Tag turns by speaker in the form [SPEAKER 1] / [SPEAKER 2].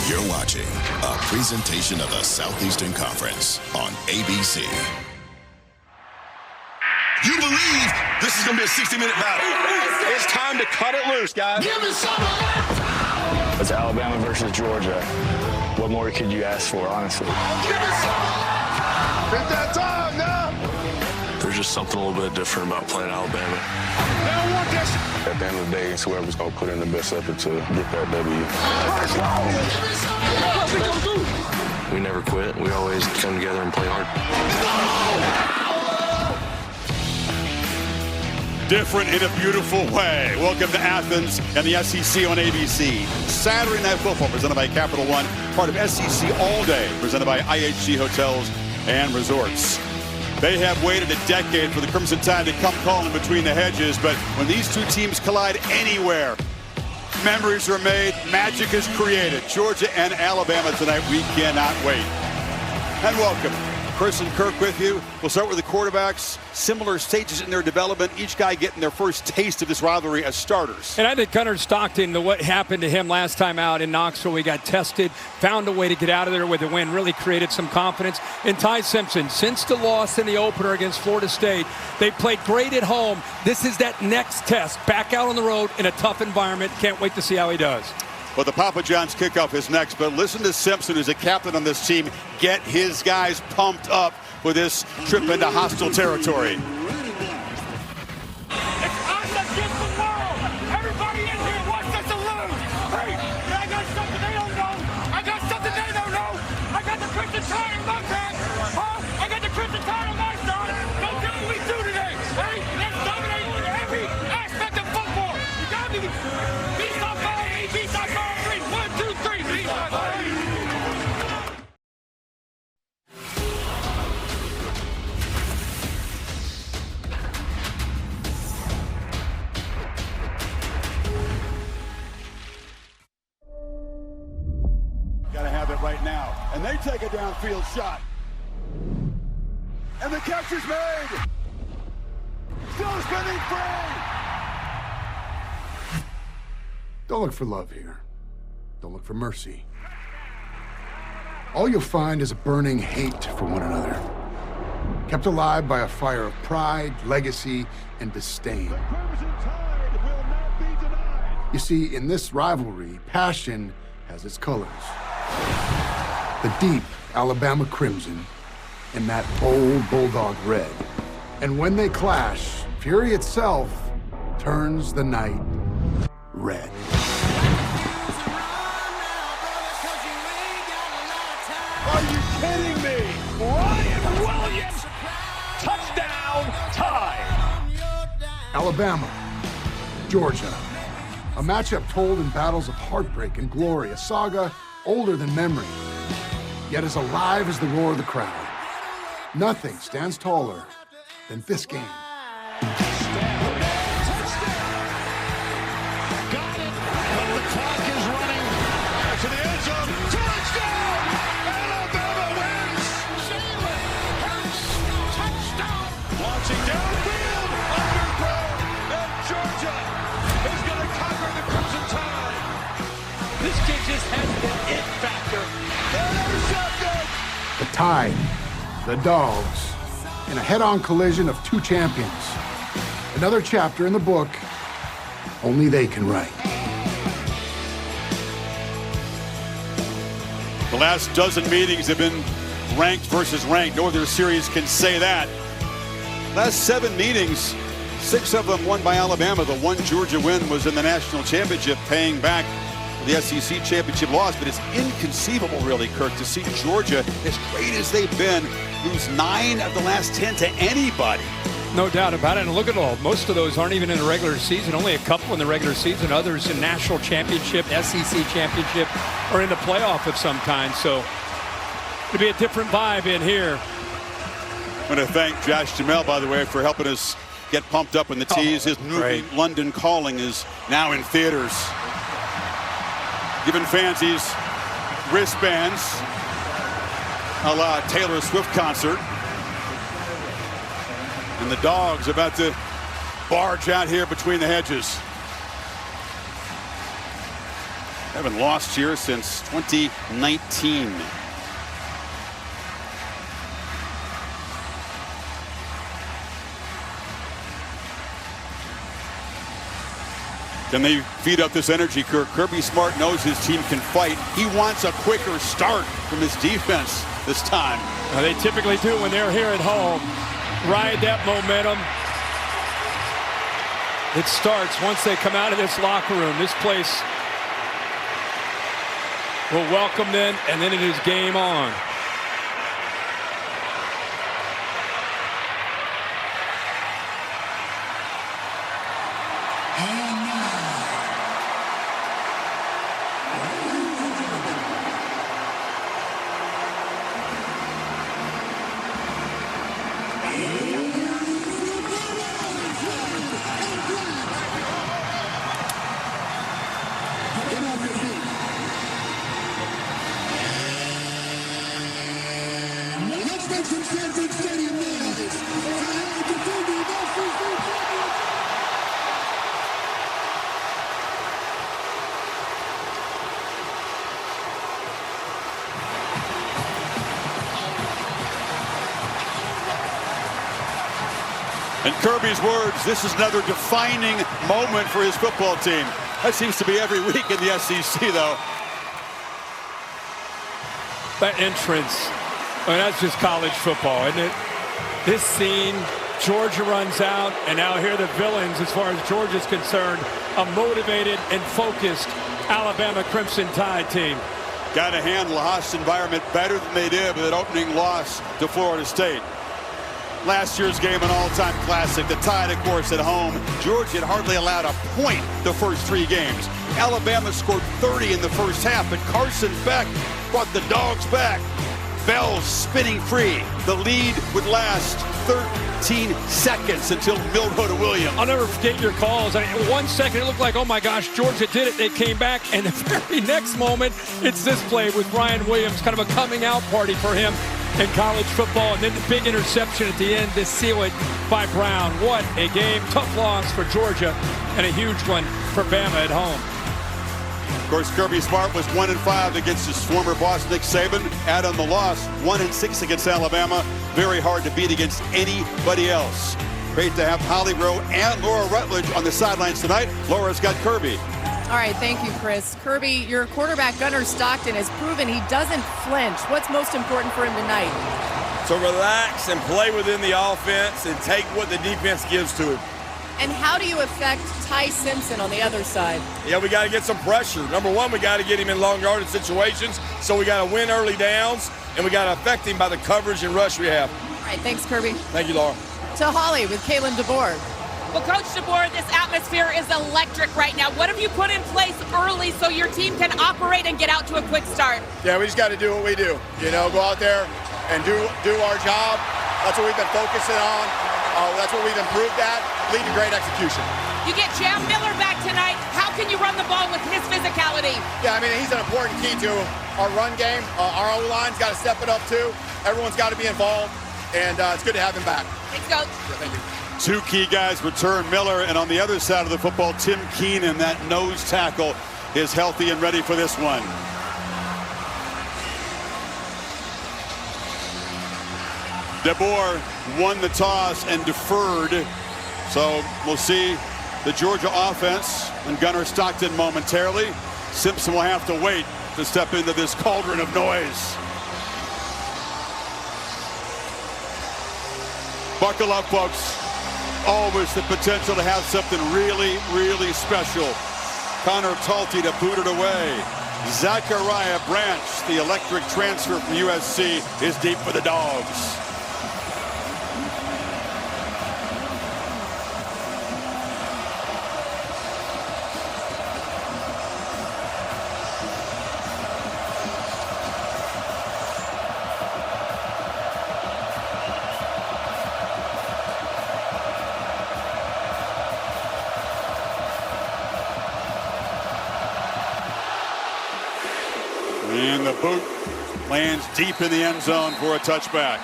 [SPEAKER 1] You're watching a presentation of the Southeastern Conference on ABC. You believe this is going to be a 60-minute battle. It's time to cut it loose, guys. Give me some of that.
[SPEAKER 2] It's Alabama versus Georgia. What more could you ask for, honestly?
[SPEAKER 1] Give me some of that. Hit that time now.
[SPEAKER 3] There's just something a little bit different about playing Alabama.
[SPEAKER 1] They don't want this.
[SPEAKER 4] At the end of the day, it's whoever's going to put in the best effort to get that W.
[SPEAKER 3] We never quit. We always come together and play hard.
[SPEAKER 5] Different in a beautiful way. Welcome to Athens and the SEC on ABC. Saturday Night Football presented by Capital One, part of SEC All Day, presented by IHG Hotels and Resorts. They have waited a decade for the Crimson Tide to come calling between the hedges, but when these two teams collide anywhere, memories are made, magic is created. Georgia and Alabama tonight, we cannot wait. And welcome. Chris and Kirk with you. We'll start with the quarterbacks. Similar stages in their development, each guy getting their first taste of this rivalry as starters.
[SPEAKER 6] And I think Gunnar Stockton, what happened to him last time out in Knoxville, he got tested, found a way to get out of there with a win, really created some confidence. And Ty Simpson, since the loss in the opener against Florida State, they played great at home. This is that next test, back out on the road in a tough environment. Can't wait to see how he does.
[SPEAKER 5] Well, the Papa John's kickoff is next, but listen to Simpson, who's a captain on this team, get his guys pumped up for this trip into hostile territory.
[SPEAKER 7] It's us against the world. Everybody in here wants us to lose. Hey, I got something they don't know. I got something they don't know. I got the Crimson Tide in my back. Huh? I got the Crimson Tide on my side. Don't do what we do today. Hey, let's dominate every aspect of football. You got me. Beast on fire, beast on fire. 1, 2, 3, beast on fire.
[SPEAKER 5] Gotta have it right now. And they take a downfield shot. And the catch is made. Still spinning free.
[SPEAKER 8] Don't look for love here. Don't look for mercy. All you'll find is a burning hate for one another, kept alive by a fire of pride, legacy, and disdain. You see, in this rivalry, passion has its colors. The deep Alabama crimson and that bold Bulldog red. And when they clash, fury itself turns the night red.
[SPEAKER 7] Are you kidding me? Ryan Williams, touchdown, tie.
[SPEAKER 8] Alabama, Georgia. A matchup told in battles of heartbreak and glory, a saga older than memory, yet as alive as the roar of the crowd. Nothing stands taller than this game. The Tide, the Dogs, in a head-on collision of two champions. Another chapter in the book only they can write.
[SPEAKER 5] The last dozen meetings have been ranked versus ranked. No other series can say that. Last 7 meetings, 6 of them won by Alabama. The one Georgia win was in the national championship, paying back the SEC championship loss, but it's inconceivable, really, Kirk, to see Georgia, as great as they've been, lose 9 of the last 10 to anybody.
[SPEAKER 6] No doubt about it. And look at all. Most of those aren't even in the regular season. Only a couple in the regular season. Others in national championship, SEC championship, or in the playoff of some kind. So it'll be a different vibe in here.
[SPEAKER 5] I want to thank Josh Jamel, by the way, for helping us get pumped up in the tees. His movie, London Calling, is now in theaters. Giving fans these wristbands a la Taylor Swift concert. And the Dogs about to barge out here between the hedges. Haven't lost here since 2019. Can they feed up this energy curve? Kirby Smart knows his team can fight. He wants a quicker start from his defense this time.
[SPEAKER 6] They typically do when they're here at home. Ride that momentum. It starts once they come out of this locker room. This place will welcome them, and then it is game on.
[SPEAKER 5] In Kirby's words, this is another defining moment for his football team. That seems to be every week in the SEC, though.
[SPEAKER 6] That entrance, I mean, that's just college football, isn't it? This scene, Georgia runs out, and now here are the villains as far as Georgia's concerned. A motivated and focused Alabama Crimson Tide team.
[SPEAKER 5] Got to handle a hostile environment better than they did with an opening loss to Florida State. Last year's game, an all-time classic. The Tide, of course, at home. Georgia had hardly allowed a point the first 3 games. Alabama scored 30 in the first half, but Carson Beck brought the Dogs back. Bell spinning free. The lead would last 13 seconds until Milroe to Williams.
[SPEAKER 6] I'll never forget your calls. I mean, 1 second, it looked like, oh my gosh, Georgia did it. They came back, and the very next moment, it's this play with Ryan Williams, kind of a coming out party for him in college football, and then the big interception at the end to seal it by Brown. What a game. Tough loss for Georgia, and a huge one for Bama at home.
[SPEAKER 5] Of course, Kirby Smart was 1-5 against his former boss, Nick Saban. Add on the loss, 1-6 against Alabama. Very hard to beat against anybody else. Great to have Holly Rowe and Laura Rutledge on the sidelines tonight. Laura's got Kirby.
[SPEAKER 9] All right, thank you, Chris. Kirby, your quarterback, Gunnar Stockton, has proven he doesn't flinch. What's most important for him tonight?
[SPEAKER 10] To relax and play within the offense and take what the defense gives to him.
[SPEAKER 9] And how do you affect Ty Simpson on the other side?
[SPEAKER 10] Yeah, we got to get some pressure. Number one, we got to get him in long yardage situations, so we got to win early downs, and we got to affect him by the coverage and rush we have.
[SPEAKER 9] All right, thanks, Kirby.
[SPEAKER 10] Thank you, Laura.
[SPEAKER 9] To Holly with Kalen DeBoer.
[SPEAKER 11] Well, Coach DeBoer, this atmosphere is electric right now. What have you put in place early so your team can operate and get out to a quick start?
[SPEAKER 12] Yeah, we just got to do what we do. You know, go out there and do our job. That's what we've been focusing on. That's what we've improved at. Lead to great execution.
[SPEAKER 11] You get Jam Miller back tonight. How can you run the ball with his physicality?
[SPEAKER 12] Yeah, I mean, he's an important key to our run game. Our O-line's got to step it up, too. Everyone's got to be involved, and it's good to have him back.
[SPEAKER 11] Thanks, Coach.
[SPEAKER 12] Yeah, thank you.
[SPEAKER 5] 2 key guys return, Miller, and on the other side of the football, Tim Keenan, that nose tackle, is healthy and ready for this one. DeBoer won the toss and deferred, so we'll see the Georgia offense and Gunnar Stockton momentarily. Simpson will have to wait to step into this cauldron of noise. Buckle up, folks. Always the potential to have something really, really special. Connor Talty to boot it away. Zachariah Branch, the electric transfer from USC, is deep for the Dogs. And the boot lands deep in the end zone for a touchback.